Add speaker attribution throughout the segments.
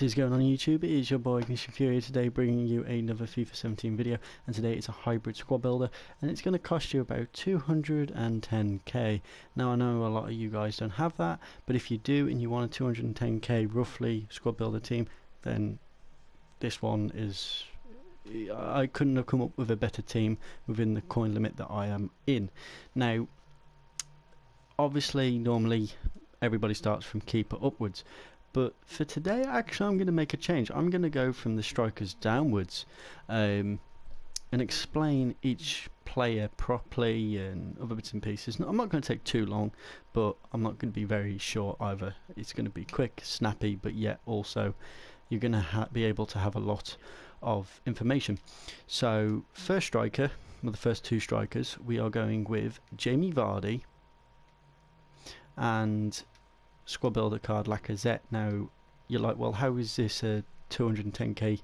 Speaker 1: What is going on YouTube? It is your boy Ignition Fury today, bringing you another FIFA 17 video, and today it's a hybrid squad builder and it's going to cost you about 210k. Now I know a lot of you guys don't have that, but if you do and you want a 210k roughly squad builder team, then this one is... I couldn't have come up with a better team within the coin limit that I am in. Now obviously normally everybody starts from keeper upwards, but for today actually I'm going to make a change. I'm going to go from the strikers downwards and explain each player properly and other bits and pieces. I'm not going to take too long, but I'm not going to be very short either. It's going to be quick, snappy, but yet also you're going to be able to have a lot of information. So first striker, well, the first two strikers, we are going with Jamie Vardy and squad builder card Lacazette. Now you're like, well, how is this a 210k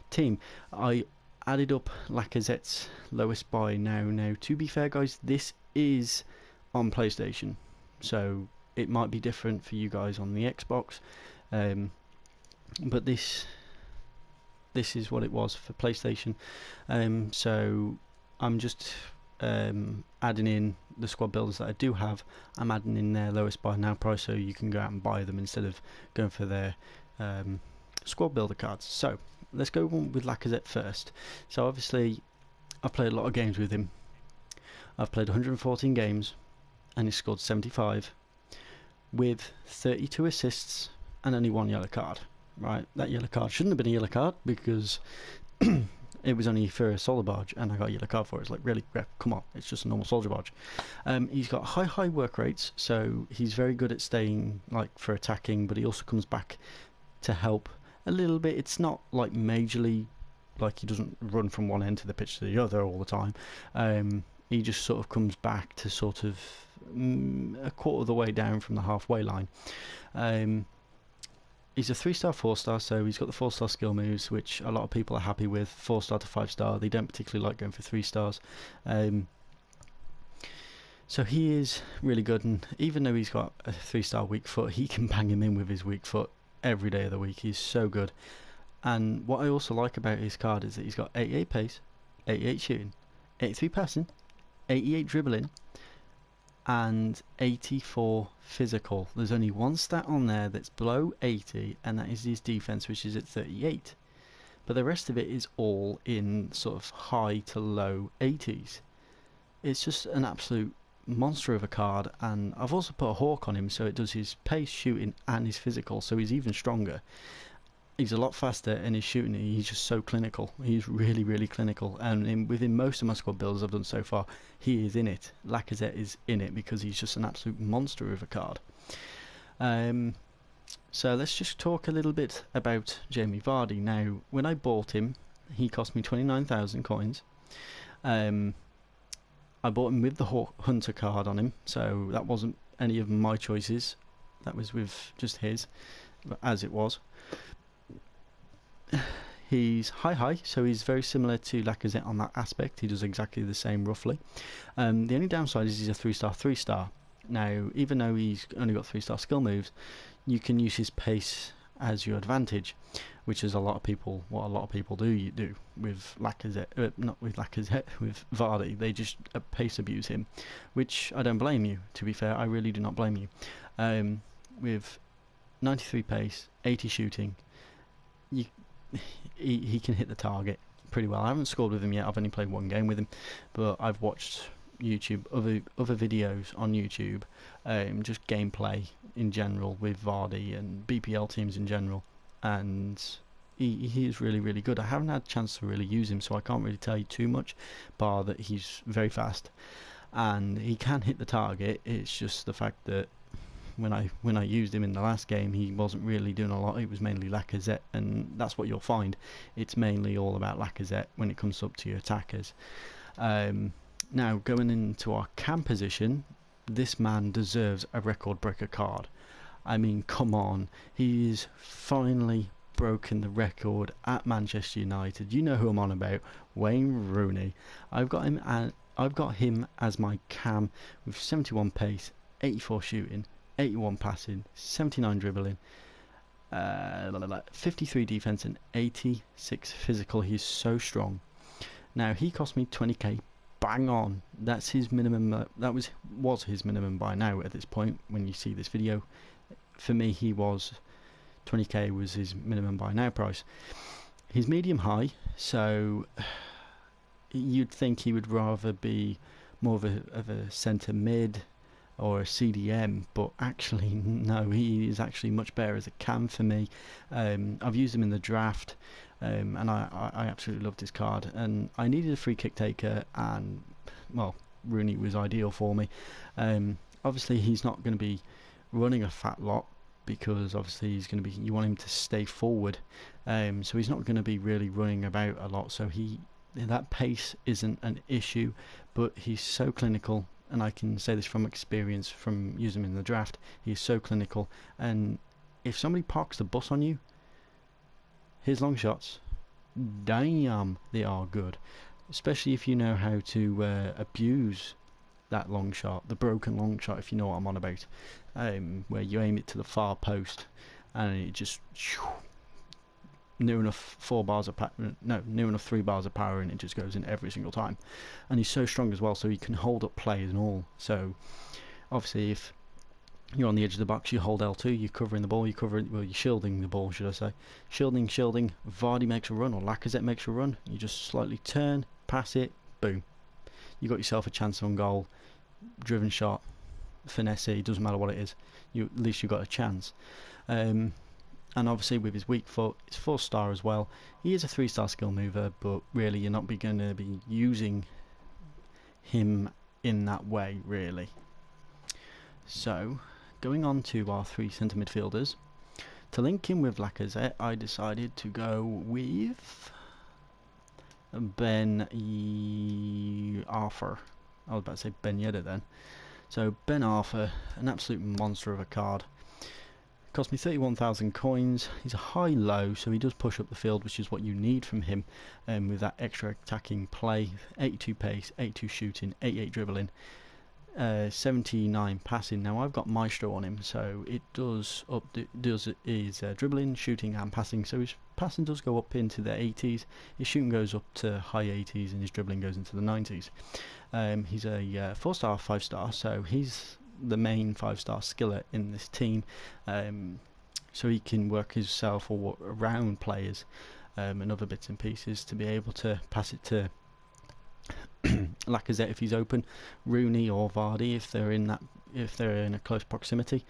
Speaker 1: team? I added up Lacazette's lowest buy now to be fair guys, this is on PlayStation, so it might be different for you guys on the Xbox, but this is what it was for PlayStation. So I'm just adding in the squad builders that I do have. I'm adding in their lowest buy now price, so you can go out and buy them instead of going for their squad builder cards. So let's go on with Lacazette first. So obviously I've played a lot of games with him. I've played 114 games and he scored 75 with 32 assists and only one yellow card. Right, that yellow card shouldn't have been a yellow card because it was only for a soldier barge and I got a yellow card for it. It's like, really, ref, come on, it's just a normal soldier barge. He's got high work rates, so he's very good at staying like for attacking, but he also comes back to help a little bit. It's not like majorly, like he doesn't run from one end to the pitch to the other all the time. He just sort of comes back to sort of a quarter of the way down from the halfway line. He's a 3-star, 4-star, so he's got the 4-star skill moves, which a lot of people are happy with. 4-star to 5-star, they don't particularly like going for 3 stars. So he is really good, and even though he's got a 3-star weak foot, he can bang him in with his weak foot every day of the week. He's so good. And what I also like about his card is that he's got 88 pace, 88 shooting, 83 passing, 88 dribbling, and 84 physical. There's only one stat on there that's below 80, and that is his defense, which is at 38, but the rest of it is all in sort of high to low 80s. It's just an absolute monster of a card, and I've also put a hawk on him, so it does his pace, shooting and his physical, so he's even stronger. He's a lot faster, and his shooting, he's just so clinical. He's really clinical, and within most of my squad builds I've done so far, he is in it. Lacazette is in it because he's just an absolute monster of a card. So let's just talk a little bit about Jamie Vardy. Now, when I bought him, he cost me 29,000 coins. I bought him with the Hunter card on him, so that wasn't any of my choices. That was with just his, as it was. He's high, so he's very similar to Lacazette on that aspect. He does exactly the same roughly. The only downside is he's a 3-star, 3-star. Now, even though he's only got 3-star skill moves, you can use his pace as your advantage, which is what a lot of people do with Lacazette. Not with Lacazette, with Vardy. They just pace abuse him, which I don't blame you. To be fair, I really do not blame you. With 93 pace, 80 shooting, he can hit the target pretty well. I haven't scored with him yet. I've only played one game with him, but I've watched other videos on YouTube, just gameplay in general with Vardy and BPL teams in general, and he is really good. I haven't had a chance to really use him, so I can't really tell you too much, bar that he's very fast and he can hit the target. It's just the fact that when I used him in the last game, he wasn't really doing a lot. It was mainly Lacazette, and that's what you'll find. It's mainly all about Lacazette when it comes up to your attackers. Now, going into our cam position, this man deserves a record breaker card. I mean, come on, he's finally broken the record at Manchester United. You know who I'm on about, Wayne Rooney. I've got him as my cam with 71 pace, 84 shooting, 81 passing, 79 dribbling, 53 defense and 86 physical. He's so strong. Now he cost me 20k, bang on. That's his minimum. That was his minimum by now at this point when you see this video. For me, he was 20k was his minimum buy now price. He's medium high, so you'd think he would rather be more of a centre mid or a CDM, but actually no, he is actually much better as a cam for me. I've used him in the draft, and I absolutely loved his card, and I needed a free kick taker, and well, Rooney was ideal for me. Obviously he's not going to be running a fat lot, because obviously he's going to be, you want him to stay forward, so he's not going to be really running about a lot, so that pace isn't an issue, but he's so clinical, and I can say this from experience from using him in the draft. He's so clinical, and if somebody parks the bus on you, his long shots, damn, they are good, especially if you know how to abuse that long shot, the broken long shot, if you know what I'm on about, where you aim it to the far post and it just near enough 3 bars of power, and it just goes in every single time. And he's so strong as well, so he can hold up play and all. So obviously if you're on the edge of the box, you hold L2, you're covering the ball, you're shielding the ball, should I say. Shielding, Vardy makes a run, or Lacazette makes a run, you just slightly turn, pass it, boom. You got yourself a chance on goal. Driven shot, finesse, it doesn't matter what it is, at least you've got a chance. And obviously with his weak foot, it's 4-star as well. He is a 3-star skill mover, but really you're not going to be using him in that way, really. So, going on to our 3 centre midfielders. To link in with Lacazette, I decided to go with Ben Arthur. I was about to say Ben Yedder then. So Ben Arthur, an absolute monster of a card. Cost me 31,000 coins. He's a high-low, so he does push up the field, which is what you need from him, with that extra attacking play. 82 pace, 82 shooting, 88 dribbling, 79 passing. Now I've got Maestro on him, so it does his dribbling, shooting and passing. So his passing does go up into the 80s, his shooting goes up to high 80s, and his dribbling goes into the 90s. He's a 4-star, 5-star, so he's the main 5-star skiller in this team, so he can work himself or around players and other bits and pieces to be able to pass it to Lacazette if he's open, Rooney or Vardy if they're in a close proximity.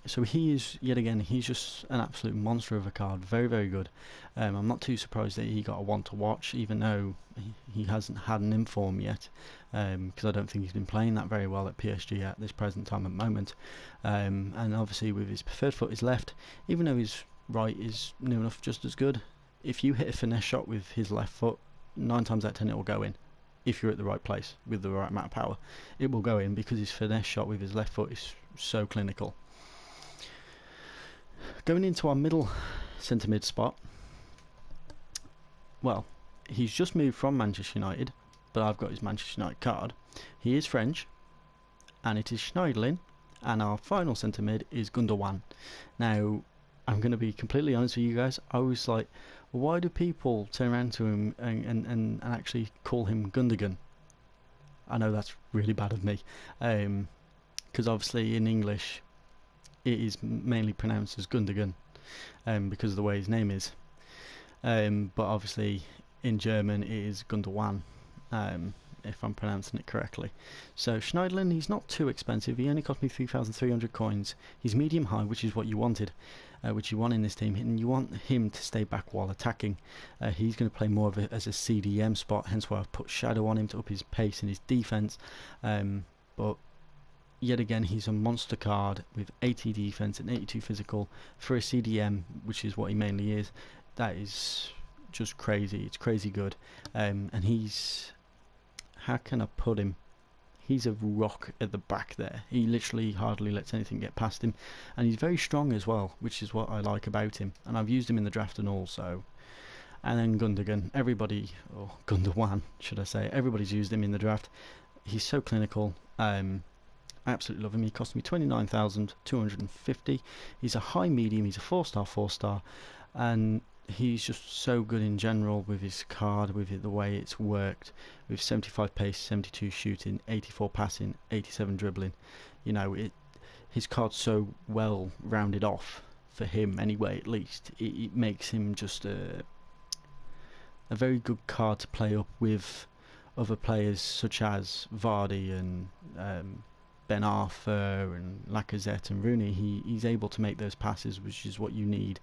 Speaker 1: So he is, yet again, he's just an absolute monster of a card. Very, very good. I'm not too surprised that he got a 1 to watch, even though he hasn't had an inform yet, because I don't think he's been playing that very well at PSG at this present time at the moment. And obviously with his preferred foot, his left, even though his right is near enough just as good, if you hit a finesse shot with his left foot, 9 times out of 10 it will go in. If you're at the right place with the right amount of power, it will go in, because his finesse shot with his left foot is so clinical. Going into our middle centre mid spot, well, he's just moved from Manchester United, but I've got his Manchester United card. He is French, and it is Schneiderlin, and our final centre mid is Gundogan. Now, I'm going to be completely honest with you guys, I was like, why do people turn around to him and actually call him Gundogan? I know that's really bad of me, because obviously in English it is mainly pronounced as Gundogan, because of the way his name is, but obviously in German it is Gundogan, if I'm pronouncing it correctly. So Schneiderlin, he's not too expensive, he only cost me 3,300 coins. He's medium high, which is what you wanted, which you want in this team, and you want him to stay back while attacking. He's going to play more of it as a CDM spot, hence why I've put Shadow on him to up his pace and his defense, but yet again, he's a monster card with 80 defense and 82 physical for a CDM, which is what he mainly is. That is just crazy. It's crazy good. And he's, how can I put him? He's a rock at the back there. He literally hardly lets anything get past him, and he's very strong as well, which is what I like about him. And I've used him in the draft and all. So, and then Gundogan, everybody, or Gundogan should I say, everybody's used him in the draft. He's so clinical. I absolutely love him. He cost me 29,250. He's a high medium. He's a 4-star, 4-star, and he's just so good in general with his card, with the way it's worked, with 75 pace, 72 shooting, 84 passing, 87 dribbling. You know, his card's so well rounded off for him anyway. At least it makes him just a very good card to play up with other players such as Vardy and Ben Arthur and Lacazette and Rooney. He's able to make those passes, which is what you need,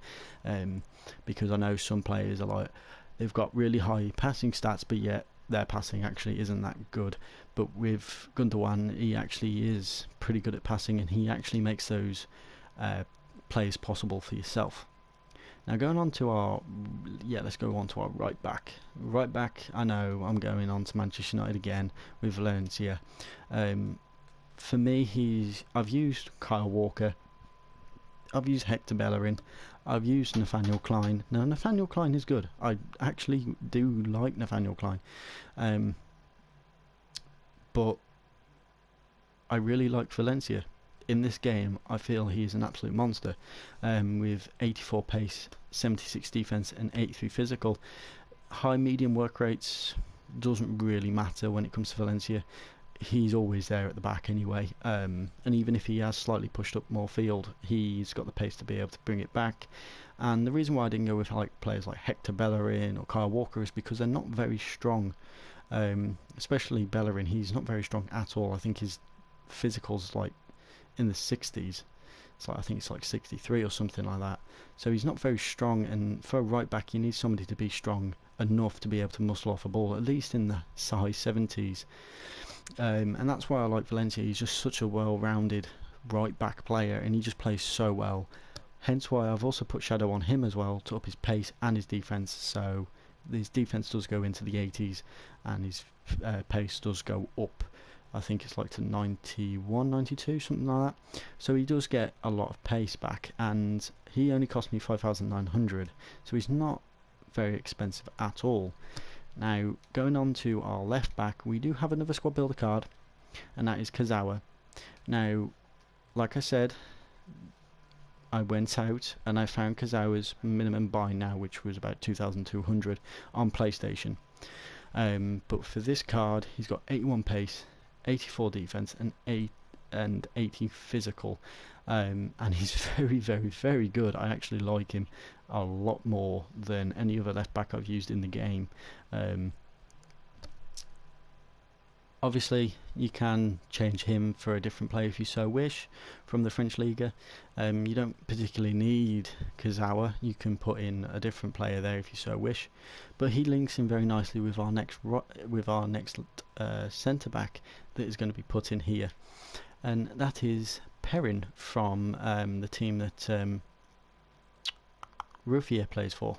Speaker 1: because I know some players are like, they've got really high passing stats, but yet their passing actually isn't that good. But with Gundogan, he actually is pretty good at passing, and he actually makes those plays possible for yourself. Now going on to our, let's go on to our right back. Right back, I know I'm going on to Manchester United again with Valencia. For me, I've used Kyle Walker, I've used Hector Bellerin, I've used Nathaniel Klein. Now Nathaniel Klein is good. I actually do like Nathaniel Klein, but I really like Valencia. In this game, I feel he's an absolute monster, with 84 pace, 76 defense, and 83 physical. High medium work rates doesn't really matter when it comes to Valencia. He's always there at the back anyway, and even if he has slightly pushed up more field, he's got the pace to be able to bring it back. And the reason why I didn't go with players like Hector Bellerin or Kyle Walker is because they're not very strong, especially Bellerin. He's not very strong at all. I think his physical's like in the 60s. So I think it's like 63 or something like that. So he's not very strong, and for a right back you need somebody to be strong enough to be able to muscle off a ball, at least in the high 70s. And that's why I like Valencia. He's just such a well-rounded right back player, and he just plays so well. Hence why I've also put Shadow on him as well, to up his pace and his defense. So his defense does go into the 80s, and his pace does go up. I think it's like to 91, 92, something like that. So he does get a lot of pace back, and he only cost me 5,900. So he's not very expensive at all. Now, going on to our left back, we do have another squad builder card, and that is Kazawa. Now, like I said, I went out and I found Kazawa's minimum buy now, which was about 2,200 on PlayStation. But for this card, he's got 81 pace, 84 defense, and 80 physical, and he's very, very, very good. I actually like him a lot more than any other left back I've used in the game. Obviously you can change him for a different player if you so wish from the French Liga. You don't particularly need Kazawa. You can put in a different player there if you so wish, but he links in very nicely with our next centre back that is going to be put in here, and that is Perrin from the team that Ruffier plays for.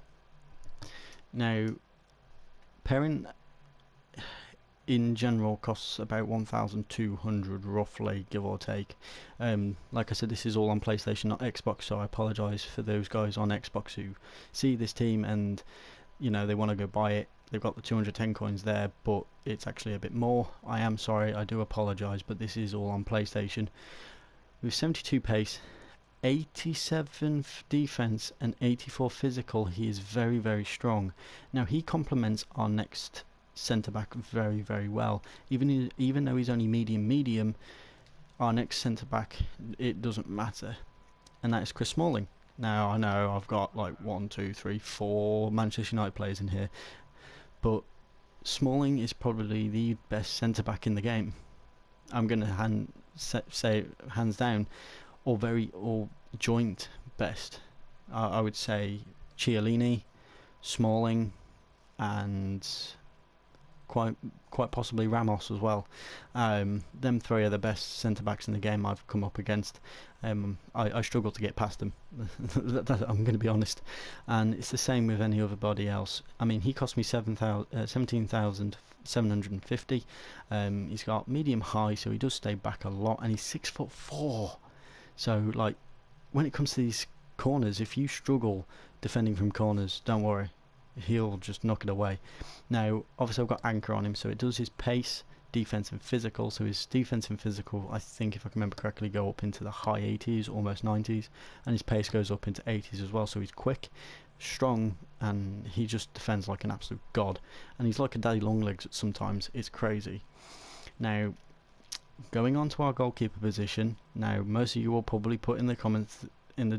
Speaker 1: Now Perrin in general costs about 1,200 roughly, give or take. Like I said, this is all on PlayStation, not Xbox, so I apologise for those guys on Xbox who see this team and they want to go buy it. They've got the 210 coins there, but it's actually a bit more. I am sorry, I do apologise, but this is all on PlayStation. With 72 pace, 87 defense, and 84 physical, he is very, very strong. Now he complements our next centre back very, very well. Even though he's only medium, our next centre back, it doesn't matter, and that is Chris Smalling. Now I know I've got like 1, 2, 3, 4 Manchester United players in here, but Smalling is probably the best centre back in the game. I'm going to say hands down, or joint best. I would say Chiellini, Smalling, and quite possibly Ramos as well. Them three are the best centre backs in the game I've come up against. I struggle to get past them. I'm going to be honest, and it's the same with anybody else. I mean, he cost me 17,750. He's got medium high, so he does stay back a lot, and he's 6'4". So like, when it comes to these corners, if you struggle defending from corners, don't worry, he'll just knock it away. Now obviously I've got anchor on him, so it does his pace, defense and physical. So his defense and physical, I think if I can remember correctly, go up into the high 80s, almost 90s, and his pace goes up into 80s as well. So he's quick, strong, and he just defends like an absolute god. And he's like a daddy long legs sometimes. It's crazy. Now, going on to our goalkeeper position. Now, most of you will probably put in the comments in the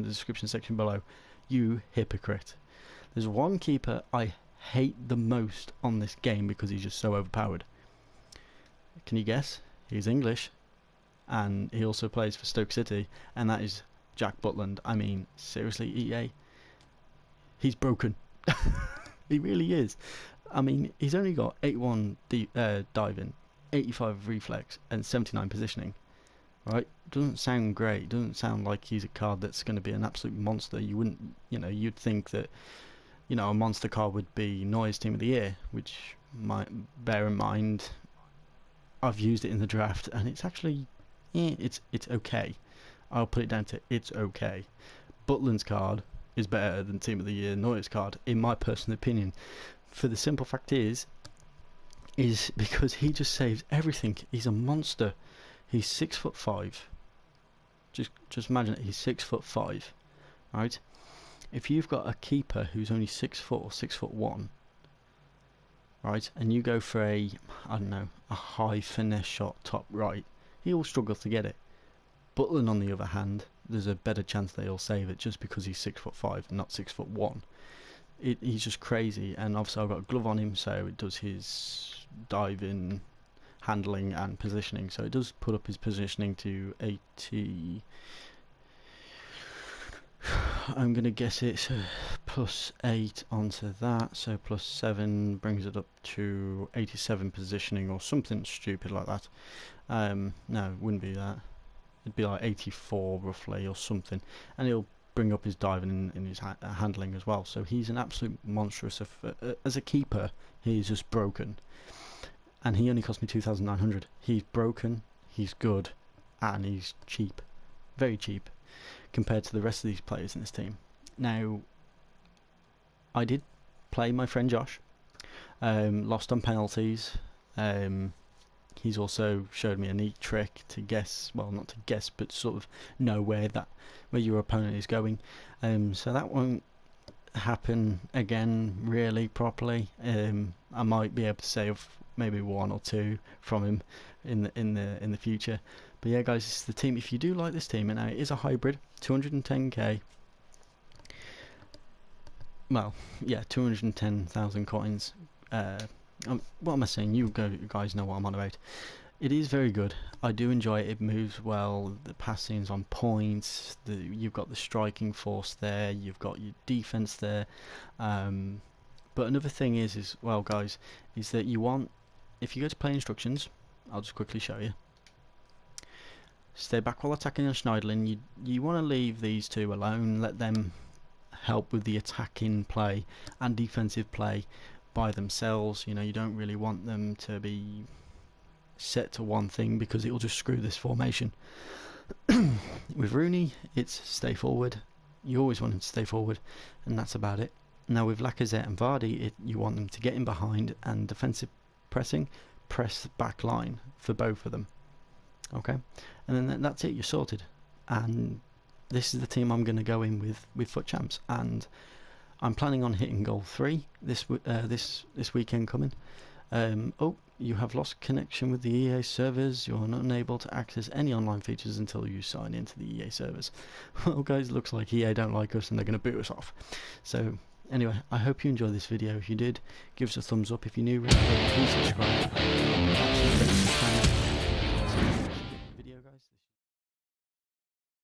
Speaker 1: description section below, you hypocrite. There's one keeper I hate the most on this game because he's just so overpowered. Can you guess? He's English, and he also plays for Stoke City, and that is Jack Butland. I mean, seriously, EA, he's broken. He really is. I mean, he's only got 81 diving, 85 reflex, and 79 positioning. Right? Doesn't sound great. Doesn't sound like he's a card that's going to be an absolute monster. You wouldn't, you'd think that, a monster card would be Neuer's Team of the Year, which might bear in mind, I've used it in the draft, and it's actually, it's okay. I'll put it down to it's okay. Butland's card is better than Team of the Year Neuer's card, in my personal opinion. For the simple fact is because he just saves everything. He's a monster. He's 6'5". Just imagine it. He's 6'5", right? If you've got a keeper who's only 6 foot or 6'1", right, and you go for a high finesse shot top right, he'll struggle to get it. Butland, on the other hand, there's a better chance that he'll save it just because he's 6'5" and not 6'1". He's just crazy, and obviously I've got a glove on him, so it does his diving, handling, and positioning. So it does put up his positioning to 80. I'm gonna guess it's +8 onto that, so +7 brings it up to 87 positioning or something stupid like that. No, it wouldn't be that. It'd be like 84 roughly or something, and he'll bring up his diving in his handling as well. So he's an absolute monstrous. As a keeper, he's just broken, and he only cost me 2,900. He's broken, he's good, and he's cheap, very cheap compared to the rest of these players in this team. Now, I did play my friend Josh, lost on penalties. He's also showed me a neat trick to guess, well, not to guess, but sort of know where your opponent is going. So that won't happen again really properly. I might be able to save maybe 1 or 2 from him in the future. But yeah, guys, this is the team. If you do like this team, and now it is a hybrid, 210k. Well, yeah, 210,000 coins. What am I saying? You guys know what I'm on about. It is very good. I do enjoy it. It moves well. The passing's on point. You've got the striking force there. You've got your defense there. But another thing is well, guys, is that if you go to play instructions, I'll just quickly show you. Stay back while attacking and Schneiderlin. You want to leave these two alone. Let them help with the attacking play and defensive play by themselves. You don't really want them to be set to one thing because it will just screw this formation. With Rooney, it's stay forward. You always want him to stay forward, and that's about it. Now with Lacazette and Vardy, you want them to get in behind, and defensive pressing, press the back line for both of them. Okay, and then that's it. You're sorted. And this is the team I'm going to go in with Foot Champs, and I'm planning on hitting goal 3 this weekend coming. Oh, you have lost connection with the EA servers. You're not unable to access any online features until you sign into the EA servers. Well, guys, looks like EA don't like us and they're going to boot us off. So anyway, I hope you enjoyed this video. If you did, give us a thumbs up. If you're new, please subscribe.